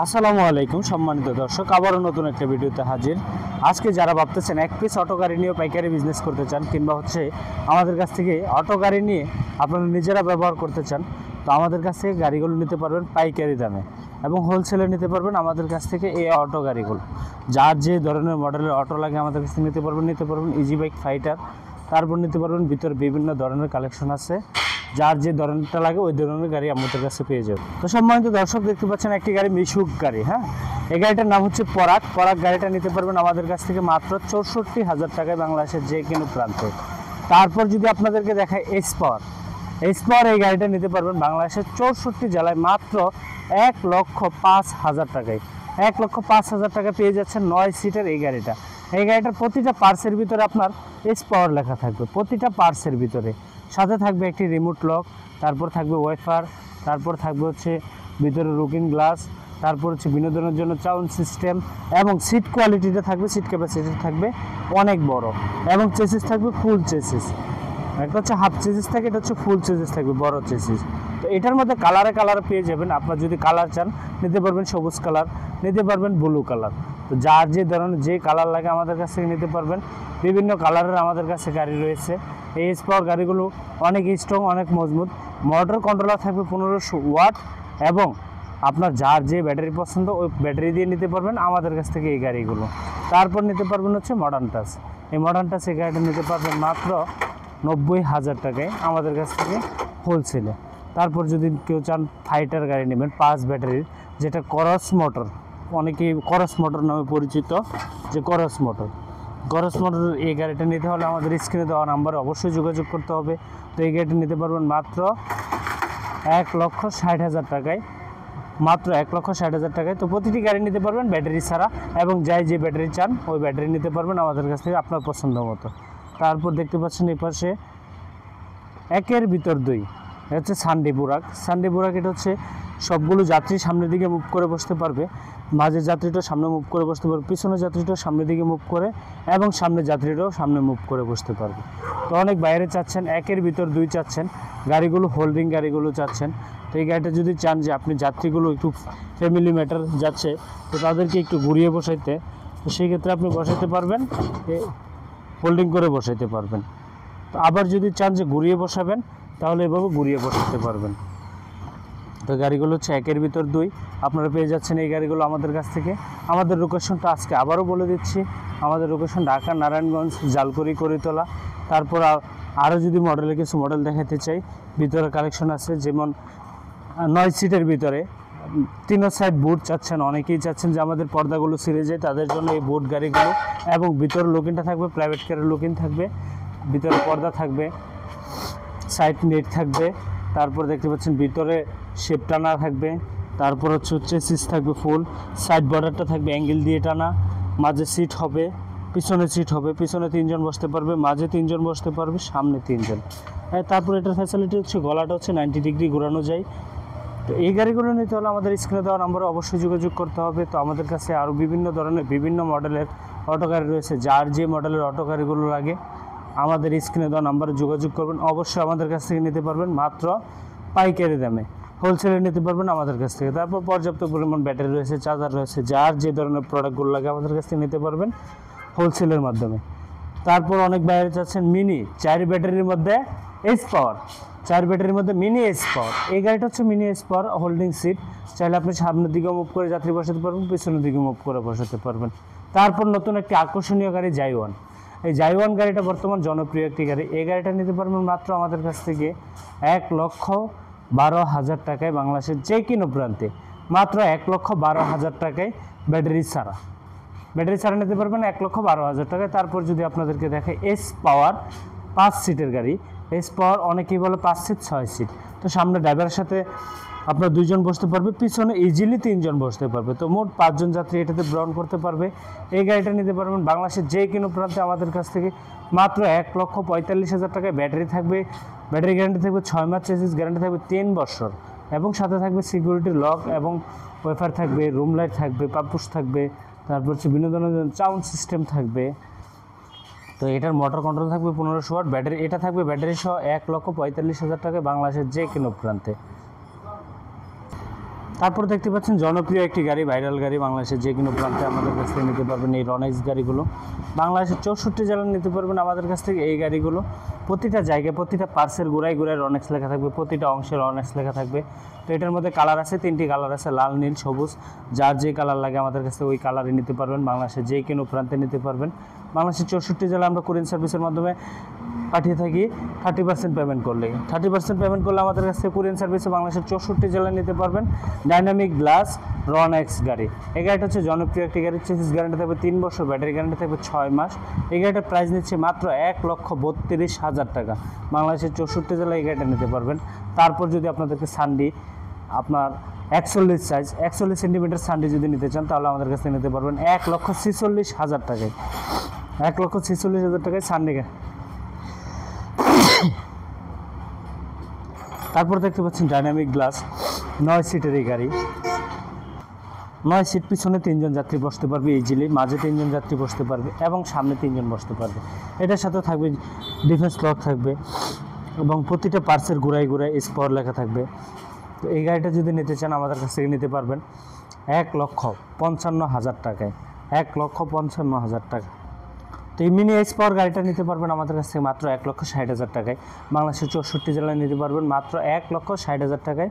আসসালামু আলাইকুম সম্মানিত দর্শক, আবারও নতুন একটা ভিডিওতে হাজির। আজকে যারা ভাবতেছেন এক পিস অটো গাড়ি নিয়ে পাইকারি বিজনেস করতে চান, কিংবা আমাদের কাছ থেকে অটো গাড়ি নিয়ে আপনারা নিজেরা ব্যবহার করতে চান, তো আমাদের কাছ থেকে গাড়িগুলো নিতে পারবেন পাইকারি দামে এবং হোলসেলে নিতে পারবেন আমাদের কাছ থেকে এই অটো গাড়িগুলো। যার যে ধরনের মডেলের অটো লাগে আমাদের কাছ থেকে নিতে পারবেন ইজি বাইক ফাইটার। তারপর নিতে পারবেন ভিতরে বিভিন্ন ধরনের কালেকশন আছে, যার যে ধরনটা লাগে ওই ধরনের গাড়ি আমাদের কাছে পেয়ে যাবে। তো সম্মানিত দর্শক, দেখতে পাচ্ছেন একটি গাড়ি মিশুক গাড়ি। এই গাড়িটার নাম হচ্ছে পরাগ। গাড়িটা নিতে পারবেন আমাদের কাছ থেকে মাত্র ৬৪,০০০ টাকায় বাংলাদেশের যে কোনো প্রান্তে। তারপর যদি আপনাদেরকে দেখায় এসপাওয়ার, এই গাড়িটা নিতে পারবেন বাংলাদেশের ৬৪ জেলায় মাত্র ১,০৫,০০০ টাকায়। ১,০৫,০০০ টাকা পেয়ে যাচ্ছেন ৯ সিটের এই গাড়িটা। এই গাড়িটার প্রতিটা পার্টসের ভিতরে আপনার এসপাওয়ার লেখা থাকবে, প্রতিটা পার্টসের ভিতরে। সাথে থাকবে একটি রিমোট লক, তারপর থাকবে ওয়াইফার, তারপর থাকবে ভিতরে লুকিং গ্লাস, তারপর বিনোদনের জন্য সাউন্ড সিস্টেম, এবং সিট কোয়ালিটিটা থাকবে, সিট ক্যাপাসিটি থাকবে অনেক বড়, এবং চেসিস থাকবে ফুল চেসিস। একটা হাফ চেসিস থাকে, এটা ফুল চেসিস থাকবে, বড় চেসিস। তো এটার মধ্যে কালারে পেয়ে যাবেন। আপনার যদি কালার চান নিতে পারবেন সবুজ কালার, নিতে পারবেন ব্লু কালার। তো যার যে ধরনের যে কালার লাগে আমাদের কাছ থেকে নিতে পারবেন। বিভিন্ন কালারের আমাদের কাছে গাড়ি রয়েছে। এই এসপাওয়ার গাড়িগুলো অনেক স্ট্রং, অনেক মজবুত। মোটর কন্ট্রোলার থাকবে ১৫০০ ওয়াট, এবং আপনার যার যে ব্যাটারি পছন্দ ওই ব্যাটারি দিয়ে নিতে পারবেন আমাদের কাছ থেকে এই গাড়িগুলো। তারপর নিতে পারবেন মডার্ন টাচ। এই মডার্ন টাচ এই গাড়িটা নিতে পারবেন মাত্র ৯০,০০০ টাকায় আমাদের কাছ থেকে হোলসেলে। তারপর যদি কেউ চান ফাইটার গাড়ি নেবেন ৫ ব্যাটারির, যেটা করস মোটর, অনেকেই করস মোটর নামে পরিচিত, যে করস মোটর এই গাড়িটা নিতে হলে আমাদের স্ক্রিনে দেওয়া নাম্বারে অবশ্যই যোগাযোগ করতে হবে। তো এই গাড়িটা নিতে পারবেন মাত্র ১,৬০,০০০ টাকায়, মাত্র ১,৬০,০০০ টাকায়। তো প্রতিটি গাড়ি নিতে পারবেন ব্যাটারি ছাড়া, এবং যে ব্যাটারি চান ওই ব্যাটারি নিতে পারবেন আমাদের কাছ থেকে আপনার পছন্দ মতো। তারপর দেখতে পাচ্ছেন এই পাশে একের ভিতর দুই, এটা হচ্ছে সানডে বুরাক। এটা সবগুলো যাত্রী সামনের দিকে মুভ করে বসতে পারবে, মাঝের যাত্রীটাও সামনে মুভ করে বসতে পারবে, পিছনের যাত্রীটাও সামনের দিকে মুভ করে, এবং সামনের যাত্রীটাও সামনে মুভ করে বসতে পারবে। তো অনেক বাইরে চাচ্ছেন, একের ভিতর দুই চাচ্ছেন, গাড়িগুলো হোল্ডিং গাড়িগুলো চাচ্ছেন। তো এই গাড়িটা যদি চান যে আপনি যাত্রীগুলো একটু ফ্যামিলি ম্যাটার যাচ্ছে, তো তাদেরকে একটু ঘুরিয়ে বসাইতে, তো সেই ক্ষেত্রে আপনি বসাইতে পারবেন, হোল্ডিং করে বসাইতে পারবেন। তো আবার যদি চান যে ঘুরিয়ে বসাবেন, তাহলে এভাবে ঘুরিয়ে বসাতে পারবেন। তো গাড়িগুলো একের ভিতর দুই, আপনারা পেয়ে যাচ্ছেন এই গাড়িগুলো আমাদের কাছ থেকে। আমাদের লোকেশনটা আজকে আবারও বলে দিচ্ছি। আমাদের লোকেশন ঢাকা নারায়ণগঞ্জ, জালকুড়ি, করিতলা। তারপর আরও যদি কিছু মডেল দেখাতে চাই, ভিতরে কালেকশন আছে, যেমন ৯ সিটের ভিতরে ৩ সাইড বুট চাচ্ছেন, অনেকেই চাচ্ছেন যে আমাদের পর্দাগুলো ছিঁড়ে যায়, তাদের জন্য এই বুট গাড়িগুলো। এবং ভিতরে লুকিংটা থাকবে প্রাইভেট কারের লুকিং থাকবে, ভিতরে পর্দা থাকবে, সাইড নেট থাকবে। তারপর দেখতে পাচ্ছেন ভিতরে শেপ টানা থাকবে। তারপর চেসিস থাকবে ফুল, সাইড বর্ডারটা থাকবে অ্যাঙ্গেল দিয়ে টানা, মাঝে সিট হবে, পিছনে সিট হবে, পিছনে ৩ জন বসতে পারবে, মাঝে ৩ জন বসতে পারবে, সামনে ৩ জন। তারপর এটার ফ্যাসিলিটি গলাটা 90 ডিগ্রি ঘোরানো যায়। তো এই গাড়িগুলো নিতে হলে আমাদের স্ক্রিনে দেওয়া নম্বরে অবশ্যই যোগাযোগ করতে হবে। তো আমাদের কাছে আরও বিভিন্ন ধরনের বিভিন্ন মডেলের অটো গাড়ি রয়েছে, যার যে মডেলের অটো গাড়িগুলো লাগে আমাদের স্ক্রিনে দেওয়া নাম্বারে যোগাযোগ করবেন। অবশ্যই আমাদের কাছ থেকে নিতে পারবেন মাত্র পাইকারি দামে, হোলসেলে নিতে পারবেন আমাদের কাছ থেকে। তারপর পর্যাপ্ত পরিমাণ ব্যাটারি রয়েছে, চার্জার রয়েছে, যার যে ধরনের প্রোডাক্টগুলো লাগে আমাদের কাছ থেকে নিতে পারবেন হোলসেলের মাধ্যমে। তারপর অনেক বাইরে চাচ্ছেন মিনি 4 ব্যাটারির মধ্যে এসপাওয়ার, 4 ব্যাটারির মধ্যে মিনি এসপাওয়ার। এই গাড়িটা মিনি এসপাওয়ার, হোল্ডিং সিট, চাইলে আপনি সামনের দিকে মুভ করে যাত্রী বসাতে পারবেন, পিছনের দিকে মুভ করে বসাতে পারবেন। তারপর নতুন একটি আকর্ষণীয় গাড়ি জাইওয়ান। এই জাইওয়ান গাড়িটা বর্তমান জনপ্রিয় একটি গাড়ি। এই গাড়িটা নিতে পারবেন মাত্র আমাদের কাছ থেকে ১,১২,০০০ টাকায়, বাংলাদেশের যে কোনো প্রান্তে মাত্র ১,১২,০০০ টাকায় ব্যাটারি ছাড়া নিতে পারবেন ১,১২,০০০ টাকায়। তারপর যদি আপনাদেরকে দেখে এসপাওয়ার ৫ সিটের গাড়ি, এসপাওয়ার অনেকেই বলে ৫ সিট ৬ সিট। তো সামনে ড্রাইভারের সাথে আপনার 2 জন বসতে পারবে, পিছনে ইজিলি 3 জন বসতে পারবে। তো মোট 5 জন যাত্রী এটাতে গ্রহণ করতে পারবে। এই গাড়িটা নিতে পারবেন বাংলাদেশের যে কোনো প্রান্তে আমাদের কাছ থেকে মাত্র ১,৪৫,০০০ টাকায়। ব্যাটারি থাকবে, ব্যাটারি গ্যারান্টি থাকবে 6 মাস, চেসিস গ্যারান্টি থাকবে 3 বছর, এবং সাথে থাকবে সিকিউরিটি লক, এবং ওয়াইফার থাকবে, রুম লাইট থাকবে, পাপুস থাকবে, তারপর বিনোদনের জন্য সাউন্ড সিস্টেম থাকবে। তো এটার মোটর কন্ট্রোল থাকবে 1500 ওয়াট, ব্যাটারি এটা থাকবে ব্যাটারি সহ ১,৪৫,০০০ টাকায় বাংলাদেশের যে কোনো প্রান্তে। তারপর দেখতে পাচ্ছেন জনপ্রিয় একটি গাড়ি, ভাইরাল গাড়ি, বাংলাদেশের যে কোনো প্রান্তে আমাদের কাছ থেকে নিতে পারবেন এই রনেক্স গাড়িগুলো। বাংলাদেশের 64 জেলায় নিতে পারবেন আমাদের কাছ থেকে এই গাড়িগুলো। প্রতিটা জায়গায় প্রতিটা পার্সের গোড়ায় গোড়ায় রনেক্স লেখা থাকবে, প্রতিটা অংশে রনেক্স লেখা থাকবে। তো এটার মধ্যে কালার আছে, 3টি কালার আছে, লাল, নীল, সবুজ। যার যে কালার লাগে আমাদের কাছে ওই কালারে নিতে পারবেন, বাংলাদেশের যে কোনো প্রান্তে নিতে পারবেন। বাংলাদেশের 64 জেলা আমরা কুরিয়ার সার্ভিসের মাধ্যমে পাঠিয়ে থাকি 30% পেমেন্ট করলে। 30% পেমেন্ট করলে আমাদের কাছে কুরিয়ার সার্ভিসে বাংলাদেশের 64 জেলায় নিতে পারবেন ডাইনামিক গ্লাস রনেক্স গাড়ি। এই গাড়িটা হচ্ছে জনপ্রিয় একটি গাড়ি, চেসিস গ্যারান্টি থাকবে 3 বছর, ব্যাটারি গ্যারান্টি থাকবে 6 মাস। এই গাড়িটার প্রাইস নিচ্ছে মাত্র 1,32,000 টাকা। বাংলাদেশের 64 জেলায় এই গাড়িটা নিতে পারবেন। তারপর যদি আপনাদেরকে সানডি আপনার 41 সাইজ 41 সেন্টিমিটার সানডি যদি নিতে চান তাহলে আমাদের কাছে নিতে পারবেন 1,46,000 টাকায়। 1,46,000 টাকায় সানডি। তারপর দেখতে পাচ্ছেন ডাইনামিক গ্লাস 9 সিটের এই গাড়ি। 9 সিট, পিছনে 3 জন যাত্রী বসতে পারবে ইজিলি, মাঝে 3 জন যাত্রী বসতে পারবে এবং সামনে 3 জন বসতে পারবে। এটার সাথে থাকবে ডিফেন্স লক থাকবে এবং প্রতিটা পার্সের গোড়ায় গোড়ায় স্পর লেখা থাকবে। তো এই গাড়িটা যদি নিতে চান আমাদের কাছ থেকে নিতে পারবেন 1,55,000 টাকায়। 1,55,000 টাকা। তো এই মিনি এক্স পাওয়ার গাড়িটা নিতে পারবেন আমাদের কাছ থেকে মাত্র 1,60,000 টাকায়। বাংলাদেশের 64 জেলায় নিতে পারবেন মাত্র 1,60,000 টাকায়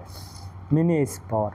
মিনি এক্স পাওয়ার।